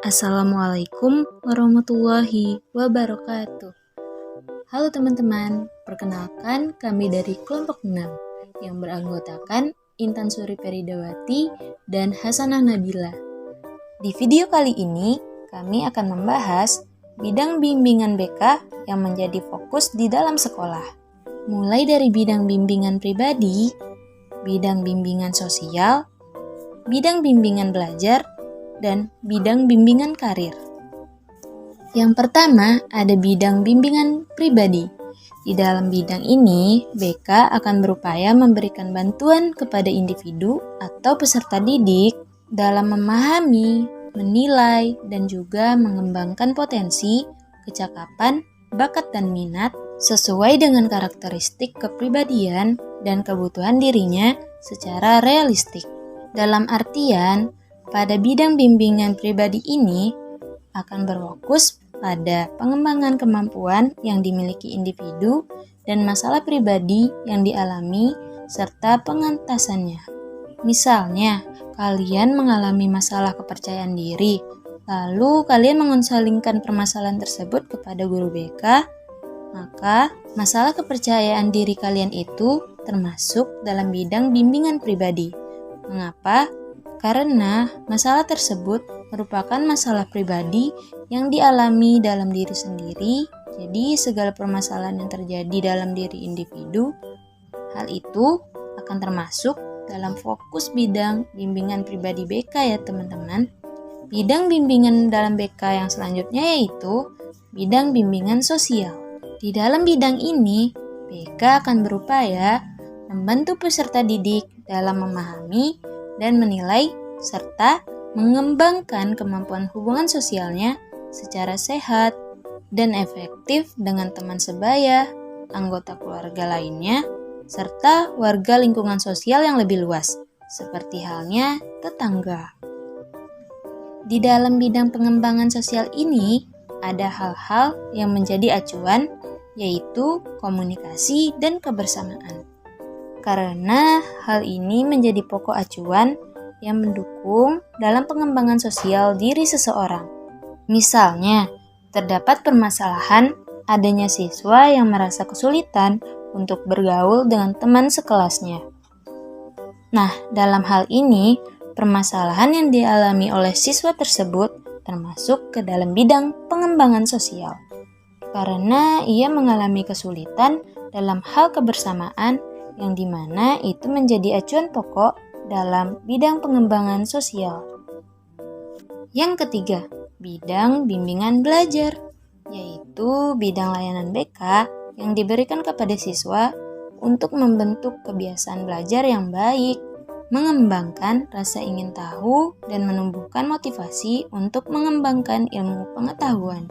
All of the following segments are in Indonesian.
Assalamualaikum warahmatullahi wabarakatuh. Halo teman-teman, perkenalkan kami dari kelompok 6 yang beranggotakan Intan Suri Peridawati dan Hasanah Nabila. Di video kali ini, kami akan membahas bidang bimbingan BK yang menjadi fokus di dalam sekolah. Mulai dari bidang bimbingan pribadi, bidang bimbingan sosial, bidang bimbingan belajar, dan bidang bimbingan karir. Yang pertama, ada bidang bimbingan pribadi. Di dalam bidang ini, BK akan berupaya memberikan bantuan kepada individu atau peserta didik dalam memahami, menilai, dan juga mengembangkan potensi, kecakapan, bakat, dan minat sesuai dengan karakteristik kepribadian dan kebutuhan dirinya secara realistik. Dalam artian, pada bidang bimbingan pribadi ini akan berfokus pada pengembangan kemampuan yang dimiliki individu dan masalah pribadi yang dialami serta pengentasannya. Misalnya, kalian mengalami masalah kepercayaan diri, lalu kalian mengonselingkan permasalahan tersebut kepada guru BK, maka masalah kepercayaan diri kalian itu termasuk dalam bidang bimbingan pribadi. Mengapa? Karena masalah tersebut merupakan masalah pribadi yang dialami dalam diri sendiri, jadi segala permasalahan yang terjadi dalam diri individu, hal itu akan termasuk dalam fokus bidang bimbingan pribadi BK ya teman-teman. Bidang bimbingan dalam BK yang selanjutnya yaitu bidang bimbingan sosial. Di dalam bidang ini, BK akan berupaya membantu peserta didik dalam memahami dan menilai serta mengembangkan kemampuan hubungan sosialnya secara sehat dan efektif dengan teman sebaya, anggota keluarga lainnya, serta warga lingkungan sosial yang lebih luas, seperti halnya tetangga. Di dalam bidang pengembangan sosial ini, ada hal-hal yang menjadi acuan, yaitu komunikasi dan kebersamaan. Karena hal ini menjadi pokok acuan yang mendukung dalam pengembangan sosial diri seseorang. Misalnya, terdapat permasalahan adanya siswa yang merasa kesulitan untuk bergaul dengan teman sekelasnya. Nah, dalam hal ini, permasalahan yang dialami oleh siswa tersebut termasuk ke dalam bidang pengembangan sosial. Karena ia mengalami kesulitan dalam hal kebersamaan yang dimana itu menjadi acuan pokok dalam bidang pengembangan sosial. Yang ketiga, bidang bimbingan belajar, yaitu bidang layanan BK yang diberikan kepada siswa untuk membentuk kebiasaan belajar yang baik, mengembangkan rasa ingin tahu, dan menumbuhkan motivasi untuk mengembangkan ilmu pengetahuan.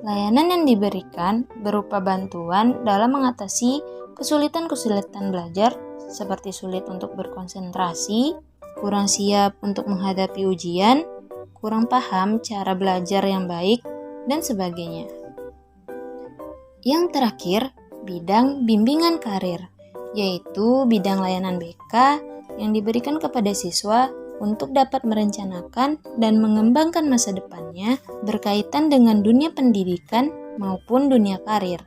Layanan yang diberikan berupa bantuan dalam mengatasi kesulitan-kesulitan belajar seperti sulit untuk berkonsentrasi, kurang siap untuk menghadapi ujian, kurang paham cara belajar yang baik, dan sebagainya. Yang terakhir, bidang bimbingan karir, yaitu bidang layanan BK yang diberikan kepada siswa untuk dapat merencanakan dan mengembangkan masa depannya berkaitan dengan dunia pendidikan maupun dunia karir.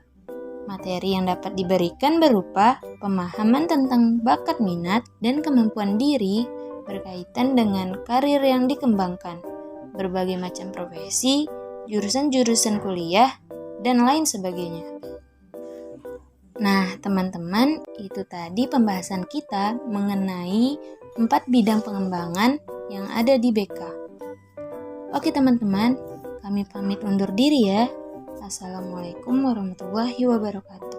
Materi yang dapat diberikan berupa pemahaman tentang bakat minat dan kemampuan diri berkaitan dengan karir yang dikembangkan, berbagai macam profesi, jurusan-jurusan kuliah, dan lain sebagainya. Nah, teman-teman, itu tadi pembahasan kita mengenai 4 bidang pengembangan yang ada di BK. Oke teman-teman, kami pamit undur diri ya. Assalamualaikum warahmatullahi wabarakatuh.